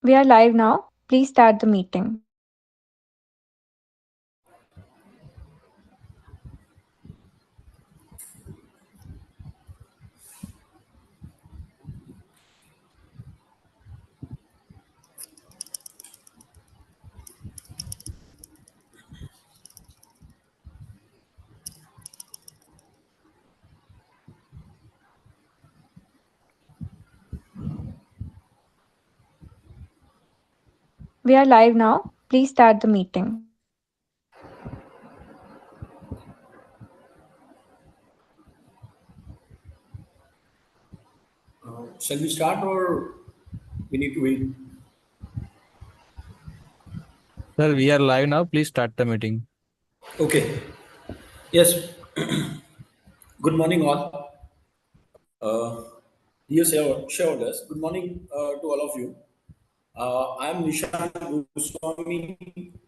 We are live now. Please start the meeting. We are live now. Please start the meeting. Shall we start or we need to wait? Sir, we are live now. Please start the meeting. Okay. Yes. Good morning, all. Dear shareholders, good morning to all of you. I am Nishant Goswami,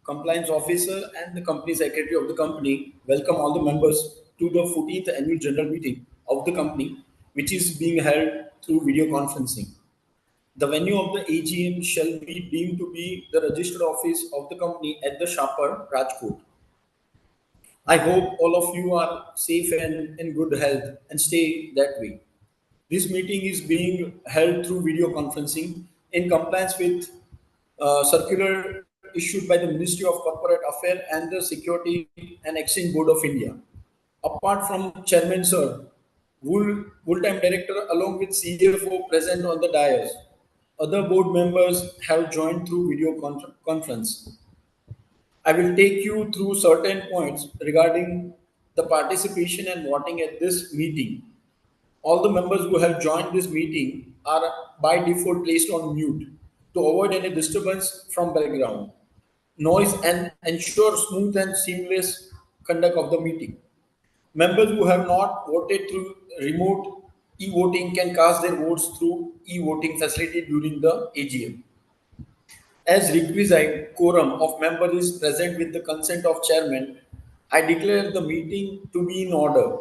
Compliance Officer and the Company Secretary of the company. Welcome all the members to the 14th Annual General Meeting of the company, which is being held through video conferencing. The venue of the AGM shall be deemed to be the registered office of the company at the Shapar, Rajkot. I hope all of you are safe and in good health and stay that way. This meeting is being held through video conferencing in compliance with circular issued by the Ministry of Corporate Affairs and the Security and Exchange Board of India. Apart from Chairman Sir, full-time director along with CFO present on the dais, other board members have joined through video conference. I will take you through certain points regarding the participation and voting at this meeting. All the members who have joined this meeting are by default placed on mute to avoid any disturbance from background noise and ensure smooth and seamless conduct of the meeting. Members who have not voted through remote e-voting can cast their votes through e-voting facility during the AGM. As requisite quorum of members is present with the consent of chairman, I declare the meeting to be in order.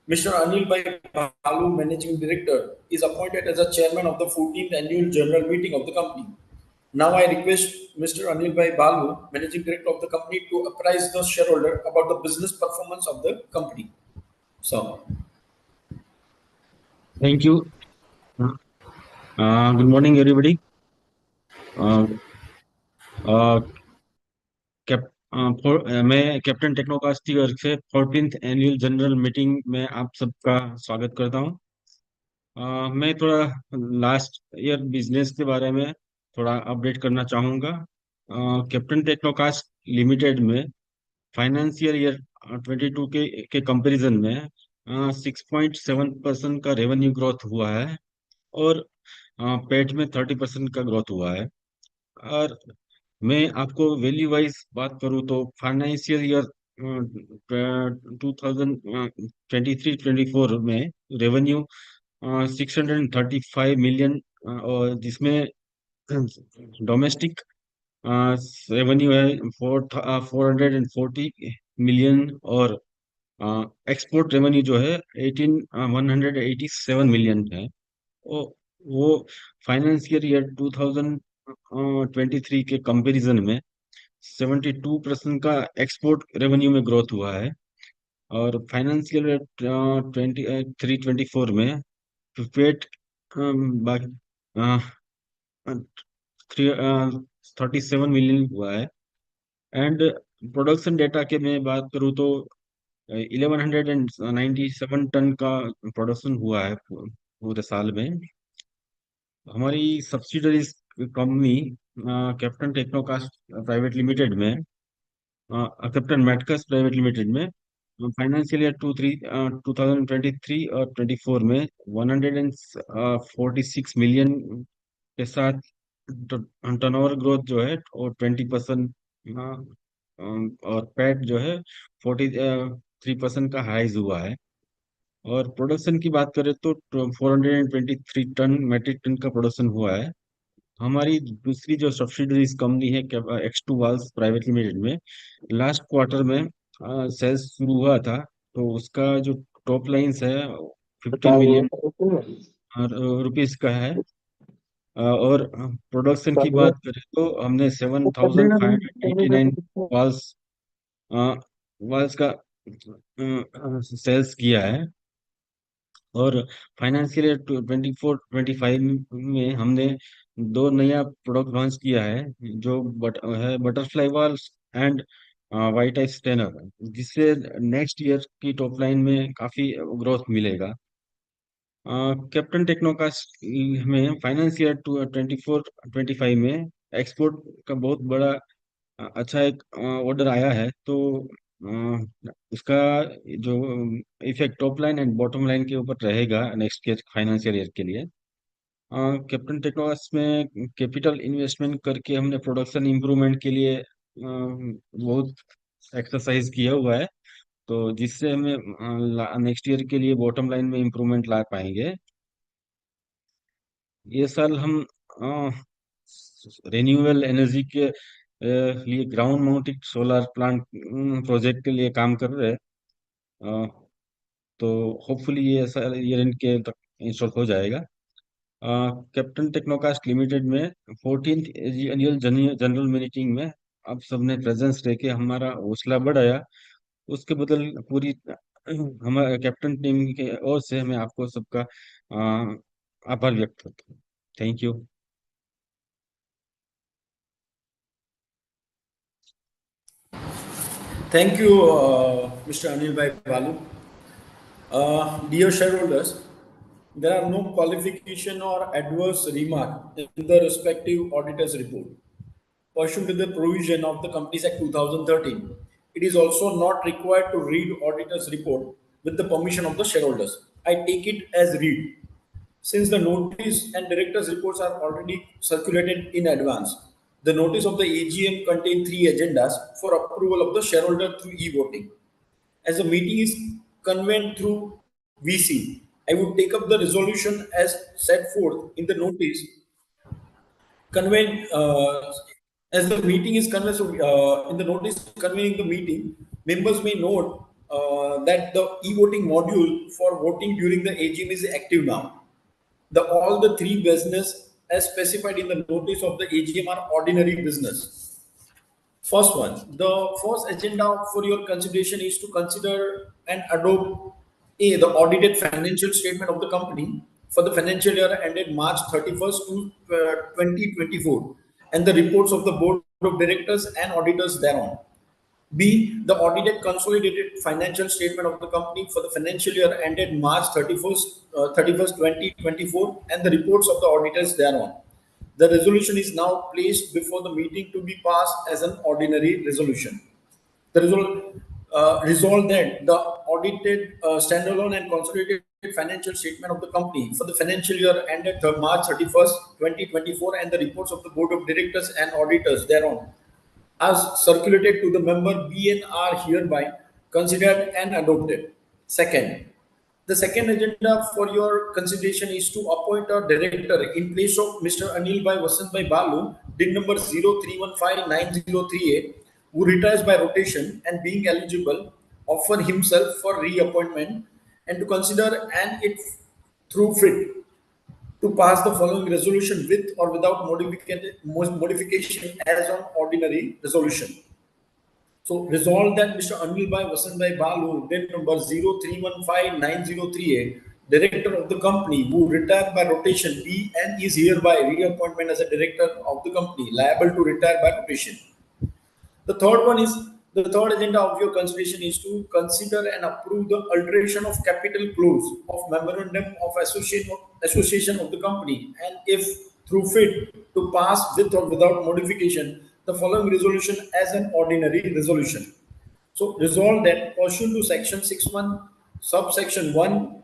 Mr. Anil Bhai Balu, Managing Director, is appointed as a chairman of the 14th Annual General Meeting of the company. Now I request Mr. Anil Bhai Balu, Managing Director of the company, to apprise the shareholder about the business performance of the company. So, Thank you. Good morning, everybody. Uh, uh, मैं captain टेक्नोकास्ट की ओर से 14th annual general meeting में आप सबका स्वागत करता हूं। मैं थोड़ा लास्ट ईयर बिजनेस के बारे में थोड़ा अपडेट करना चाहूँगा। कैप्टन टेक्नोकास्ट लिमिटेड में फाइनेंशियल ईयर 22 के कंपैरिजन में 6.7% का रेवेन्यू ग्रोथ हुआ है और पेट में 30% का ग्रोथ हुआ है। और मैं आपको वैल्यू वाइज बात करूं तो फाइनेंशियल ईयर 2023-24 में रेवेन्यू 635 मिलियन और जिसमें डोमेस्टिक रेवेन्यू है 440 मिलियन और एक्सपोर्ट रेवेन्यू जो है 187 मिलियन है। वो फाइनेंशियल ईयर 2023 के कंपैरिजन में 72% का एक्सपोर्ट रेवेन्यू में ग्रोथ हुआ है और फाइनेंशियल ईयर 23-24 में पेट 37 मिलियन हुआ है। एंड प्रोडक्शन डेटा के मैं बात करूँ तो 1197 टन का प्रोडक्शन हुआ है पूरे साल में। हमारी subsidiaries company Captain Technocast Private Limited में कैप्टन मेटकस प्राइवेट लिमिटेड में फाइनेंशियल ईयर 2023 और 24 में 146 मिलियन के साथ टर्नओवर ग्रोथ जो है और 20% और पैट जो है 43% का हाइज हुआ है। और प्रोडक्शन की बात करें तो 423 टन मेट्रिक टन का प्रोडक्शन हुआ है। हमारी दूसरी जो सब्सिडरीज कंपनी है X2 वाल्स प्राइवेट लिमिटेड में लास्ट क्वार्टर में सेल्स शुरू हुआ था तो उसका जो टॉप लाइन्स है 15 मिलियन रुपीस का है और प्रोडक्शन की बात करें तो हमने 7,589 वॉल्स वॉल्स का सेल्स किया है। और फाइनेंशियल ईयर 24-25 में हमने दो नया प्रोडक्ट लॉन्च किया है, जो butterfly walls and white ice stainer, जिससे नेक्स्ट ईयर की टॉप लाइन में काफी ग्रोथ मिलेगा। कैप्टन टेक्नोकास्ट में फाइनेंस ईयर 24-25 में एक्सपोर्ट का बहुत बड़ा अच्छा एक ऑर्डर आया है, तो उसका जो effect top line and bottom line के ऊपर रहेगा नेक्स्ट ईयर फाइनेंशियल ईयर के लिए। कैप्टन टेक्नोकास्ट में कैपिटल इन्वेस्टमेंट करके हमने प्रोडक्शन इंप्रूवमेंट के लिए बहुत एक्सरसाइज किया हुआ है, तो जिससे हमें नेक्स्ट ईयर के लिए बॉटम लाइन में इम्प्रूवमेंट ला पाएंगे। ये साल हम रिन्यूएबल एनर्जी के लिए ground mounted solar plant project के लिए काम कर रहे हैं। अ, तो होपफुली ये साल ईयर एंड के तक इंस्टॉल हो जाएगा। कैप्टन टेक्नोकास्ट लिमिटेड में 14th एनुअल जनरल मीटिंग में अब सबने प्रेजेंस रह के हमारा हौसला बढ़ाया। उसके बदल पूरी हमारे कैप्टन टीम के ओर से हमें आपको सबका आभार व्यक्त करता हूँ। Thank you. Thank you, Mr. Anil Bhai Balu. Dear shareholders, there are no qualification or adverse remark in the respective auditor's report. Pursuant to the provision of the Companies Act 2013, it is also not required to read auditor's report with the permission of the shareholders. I take it as read. Since the notice and directors' reports are already circulated in advance, the notice of the AGM contains three agendas for approval of the shareholder through e-voting. As the meeting is convened through VC, I would take up the resolution as set forth in the notice convened. As the meeting is convened, so, in the notice convening the meeting, members may note that the e-voting module for voting during the AGM is active now. All the three business as specified in the notice of the AGM are ordinary business. First one, the first agenda for your consideration is to consider and adopt the audited financial statement of the company for the financial year ended March 31st to 2024 and the reports of the board of directors and auditors thereon. B. The audited consolidated financial statement of the company for the financial year ended March 31st, 2024, and the reports of the auditors thereon. The resolution is now placed before the meeting to be passed as an ordinary resolution. The resolve that the audited standalone and consolidated financial statement of the company for the financial year ended March 31st, 2024, and the reports of the board of directors and auditors thereon as circulated to the member B and are hereby considered and adopted. Second, the second agenda for your consideration is to appoint a director in place of Mr. Anil Bhai Vasant Bhai Balu, DIN number 03159038, who retires by rotation and being eligible, offer himself for reappointment and to consider and it through fit to pass the following resolution with or without modification as an ordinary resolution. So resolve that Mr. Anil Bhai Vasant Bhai Balu, then number 03159038, director of the company who retired by rotation be and is hereby reappointment as a director of the company liable to retire by rotation. The third one is the third agenda of your consideration is to consider and approve the alteration of capital clause of memorandum of association of the company, and if through fit to pass with or without modification the following resolution as an ordinary resolution. So resolve that pursuant to section 61, subsection 1,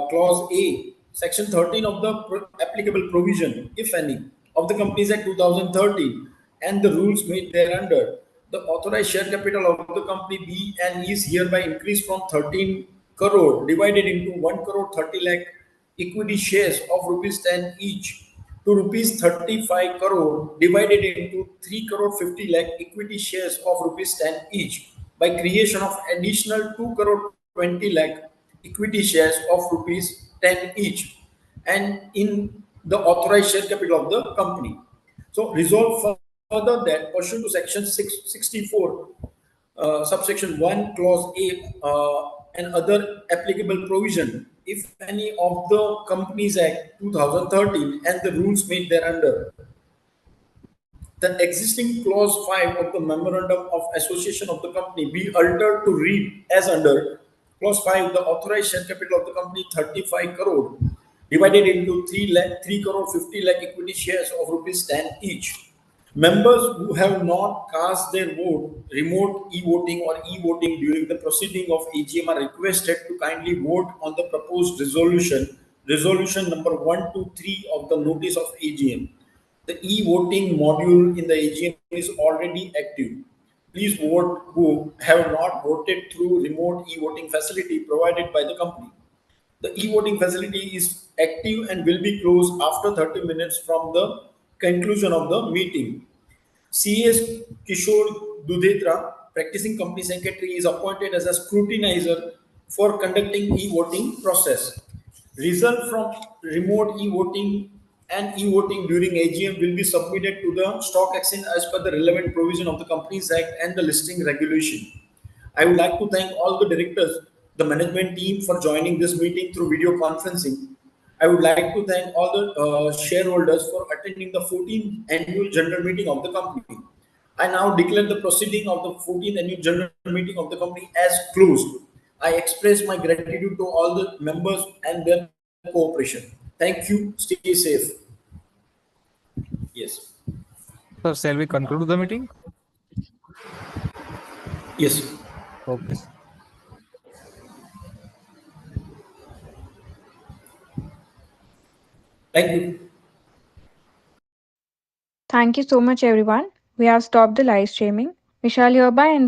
clause A, section 13 of the applicable provision, if any, of the Companies Act 2013 and the rules made thereunder, the authorized share capital of the company be and is hereby increased from 13 crore divided into 1 crore 30 lakh equity shares of rupees 10 each to rupees 35 crore divided into 3 crore 50 lakh equity shares of rupees 10 each by creation of additional 2 crore 20 lakh equity shares of rupees 10 each, and in the authorized share capital of the company. So resolve further that pursuant to section 664 subsection 1 clause a and other applicable provision, if any of the Companies Act 2013 and the rules made thereunder, the existing clause 5 of the memorandum of association of the company be altered to read as under clause 5, the authorized share capital of the company 35 crore divided into 3 lakh 3 crore 50 lakh equity shares of rupees 10 each. Members who have not cast their vote, remote e-voting or e-voting during the proceeding of AGM are requested to kindly vote on the proposed resolution number 123 of the notice of AGM. The e-voting module in the AGM is already active. Please vote who have not voted through remote e-voting facility provided by the company. The e-voting facility is active and will be closed after 30 minutes from the conclusion of the meeting. CS Kishore Dudhetra, practicing company secretary, is appointed as a scrutinizer for conducting e-voting process. Result from remote e-voting and e-voting during AGM will be submitted to the stock exchange as per the relevant provision of the Companies Act and the listing regulation. I would like to thank all the directors, the management team for joining this meeting through video conferencing. I would like to thank all the shareholders for attending the 14th annual general meeting of the company. I now declare the proceeding of the 14th annual general meeting of the company as closed. I express my gratitude to all the members and their cooperation. Thank you. Stay safe. Yes. Sir, shall we conclude the meeting? Yes. Okay. Thank you. Thank you so much, everyone. We have stopped the live streaming. We shall hereby end the